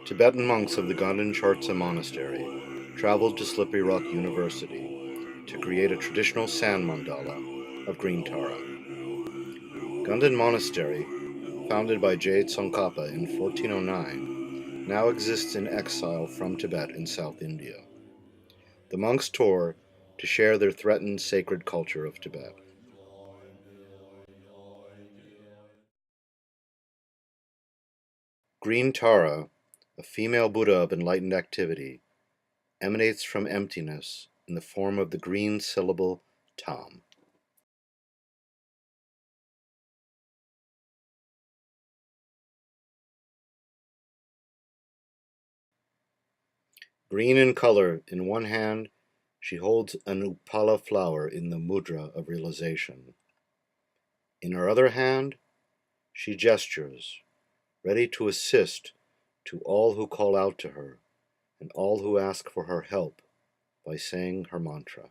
Tibetan monks of the Gaden Shartse Monastery traveled to Slippery Rock University to create a traditional sand mandala of green Tara. Gaden Monastery, founded by Jade Tsongkhapa in 1409, now exists in exile from Tibet in South India. The monks tour to share their threatened sacred culture of Tibet. Green Tara, a female Buddha of enlightened activity, emanates from emptiness in the form of the green syllable Tam. Green in color, in one hand, she holds an upala flower in the mudra of realization. In her other hand, she gestures, ready to assist to all who call out to her and all who ask for her help by saying her mantra.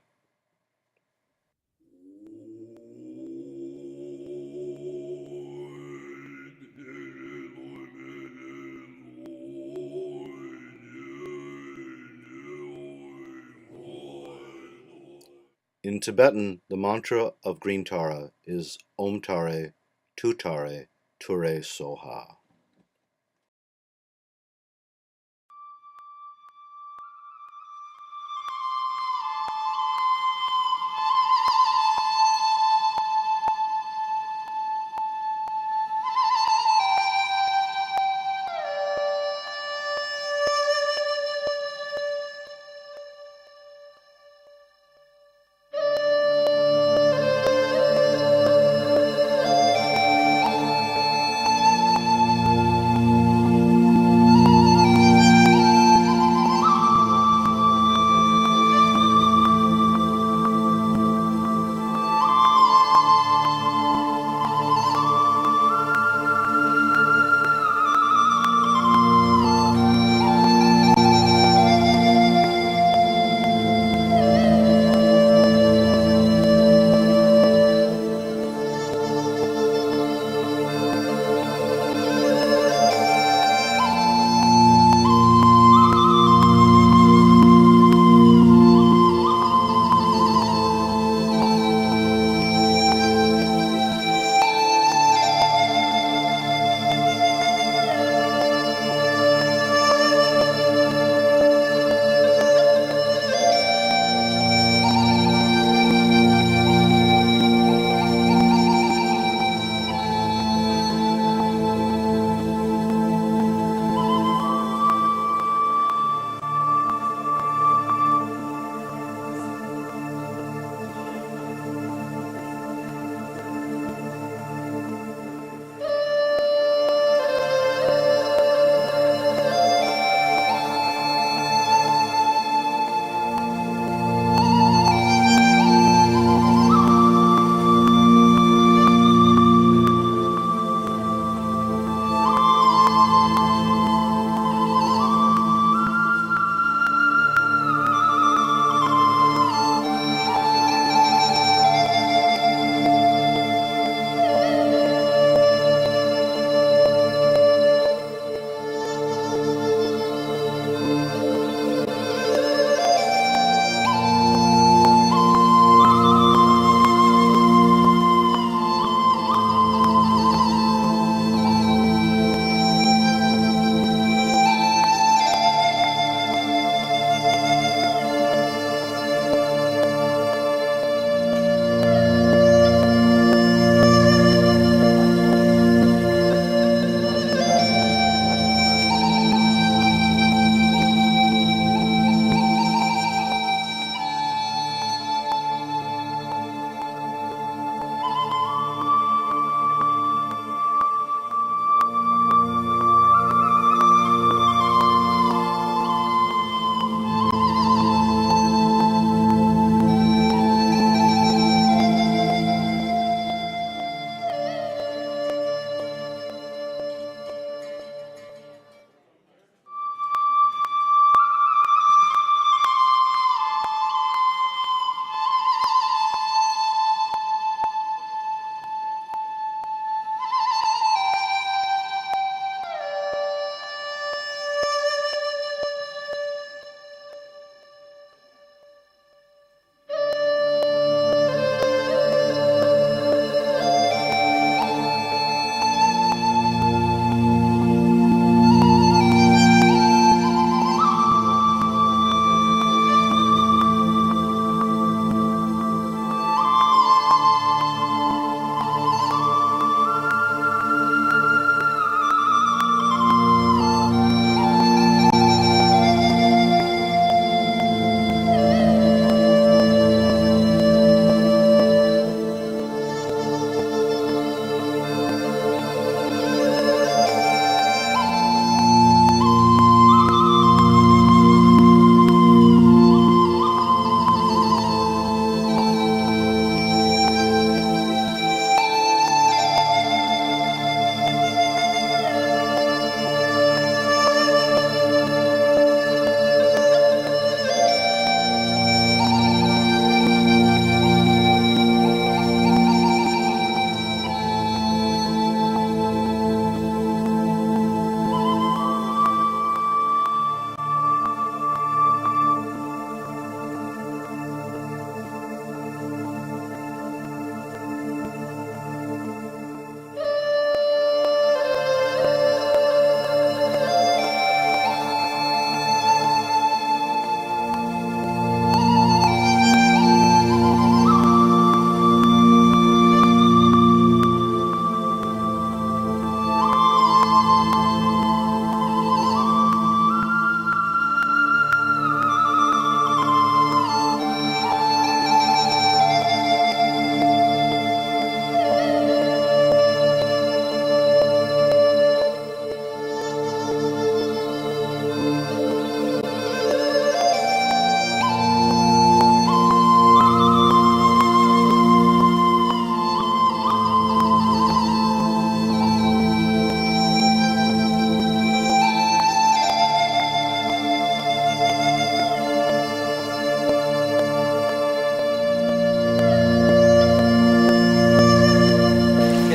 In Tibetan, the mantra of Green Tara is Om Tare, Tu Tare, Ture Soha.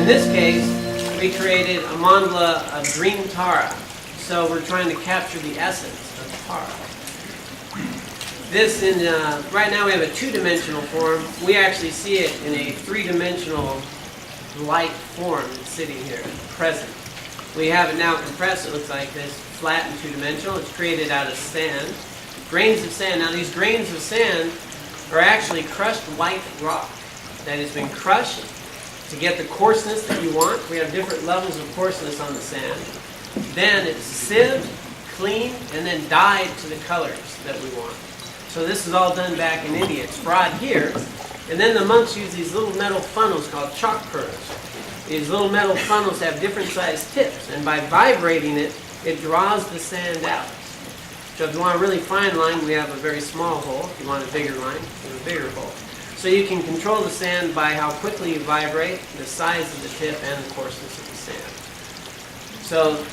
this case, we created a mandala of green Tara. So we're trying to capture the essence of Tara. This, right now we have a two-dimensional form. We actually see it in a three-dimensional light form that's sitting here, present. We have it now compressed. It looks like this, flat and two-dimensional. It's created out of sand, grains of sand. Now these grains of sand are actually crushed white rock that has been crushed to get the coarseness that you want. We have different levels of coarseness on the sand. Then it's sieved, cleaned, and then dyed to the colors that we want. So this is all done back in India. It's brought here, and then the monks use these little metal funnels called chalk pearls. These little metal funnels have different sized tips, and by vibrating it, it draws the sand out. So if you want a really fine line, we have a very small hole. If you want a bigger line, we have a bigger hole. So you can control the sand by how quickly you vibrate, the size of the tip, and the coarseness of the sand. So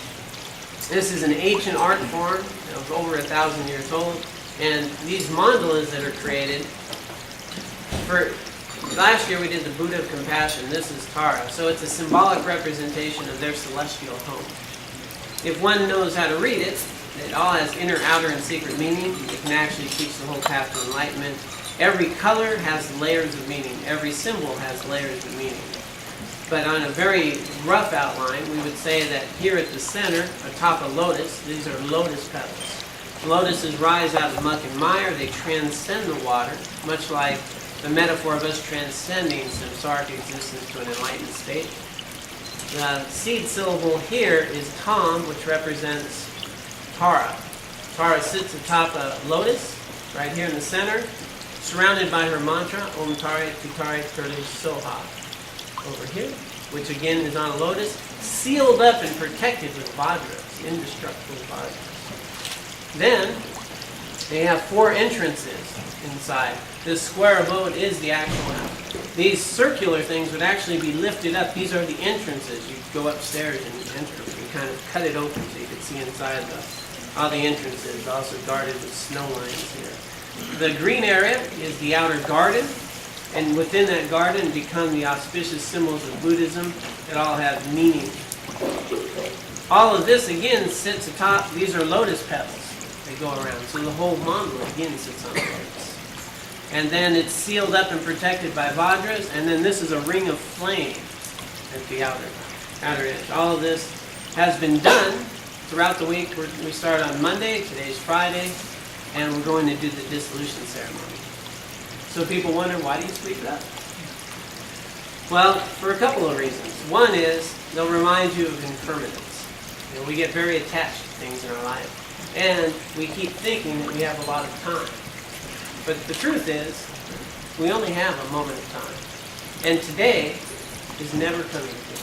this is an ancient art form that was over 1,000 years old. And these mandalas that are created, for last year we did the Buddha of Compassion. This is Tara. So it's a symbolic representation of their celestial home. If one knows how to read it, it all has inner, outer, and secret meaning. It can actually teach the whole path to enlightenment. Every color has layers of meaning. Every symbol has layers of meaning. But on a very rough outline, we would say that here at the center, atop a lotus, these are lotus petals. Lotuses rise out of muck and mire. They transcend the water, much like the metaphor of us transcending samsaric existence to an enlightened state. The seed syllable here is Tam, which represents Tara. Tara sits atop a lotus, right here in the center, surrounded by her mantra, Om Tare Tutare Kurle Soha, over here, which again is on a lotus, sealed up and protected with vajras, indestructible vajras. Then, they have 4 entrances inside. This square abode is the actual house. These circular things would actually be lifted up. These are the entrances. You go upstairs and you enter. You kind of cut it open so you can see inside all the entrances, also guarded with snow lines here. The green area is the outer garden, and within that garden become the auspicious symbols of Buddhism that all have meaning. All of this again sits atop, these are lotus petals. They go around. So the whole mandala again sits on the lotus. And then it's sealed up and protected by vajras, and then this is a ring of flame at the outer edge. All of this has been done throughout the week. We start on Monday, today's Friday, and we're going to do the dissolution ceremony. So people wonder, why do you sweep it up? Well, for a couple of reasons. One is, they'll remind you of impermanence. You know, we get very attached to things in our life. And we keep thinking that we have a lot of time. But the truth is, we only have a moment of time. And today is never coming again.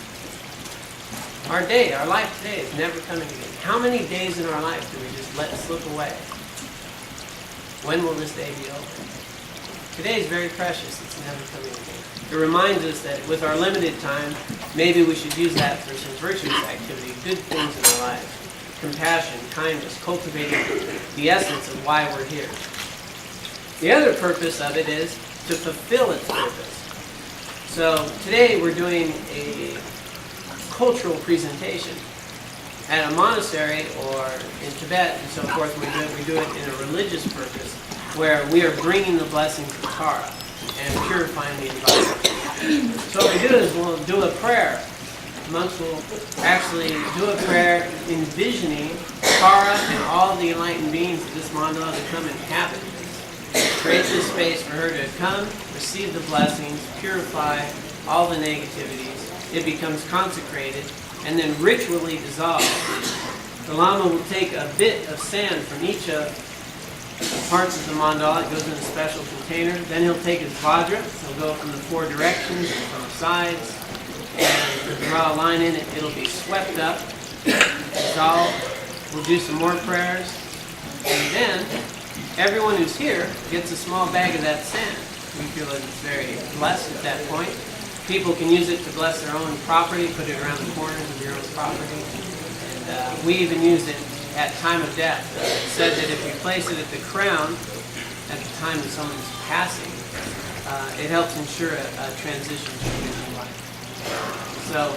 Our life today is never coming again. How many days in our life do we just let slip away? When will this day be over? Today is very precious. It's never coming again. It reminds us that with our limited time, maybe we should use that for some virtuous activity, good things in our life. Compassion, kindness, cultivating the essence of why we're here. The other purpose of it is to fulfill its purpose. So today we're doing a cultural presentation at a monastery or in Tibet and so forth. We do it in a religious purpose where we are bringing the blessings of Tara and purifying the environment. So what we do is we'll do a prayer. Monks will actually do a prayer envisioning Tara and all the enlightened beings of this mandala to come inhabit this. Create this space for her to come, receive the blessings, purify all the negativities. It becomes consecrated and then ritually dissolved. The Lama will take a bit of sand from each of the parts of the mandala. It goes in a special container. Then he'll take his vajra. He'll go from the 4 directions and from sides. And draw a line in it. It'll be swept up, dissolved. We'll do some more prayers. And then everyone who's here gets a small bag of that sand. We feel that it's very blessed at that point. People can use it to bless their own property, put it around the corners of your own property. And we even use it at time of death. It's said that if you place it at the crown at the time of someone's passing, it helps ensure a transition to a new life. So So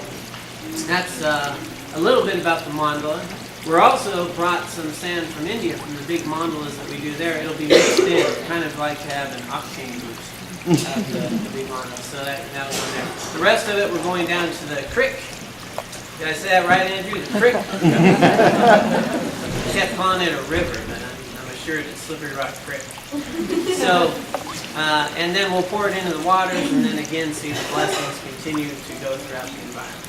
that's a little bit about the mandala. We're also brought some sand from India, from the big mandalas that we do there. It'll be mixed in, kind of like to have an octane boost of the big mandala. So that was on there. The rest of it, we're going down to the creek. Did I say that right, Andrew? The creek? I kept calling it a river, but I'm assured it's Slippery Rock Creek. So, and then we'll pour it into the waters, and then again see the blessings continue to go throughout the environment.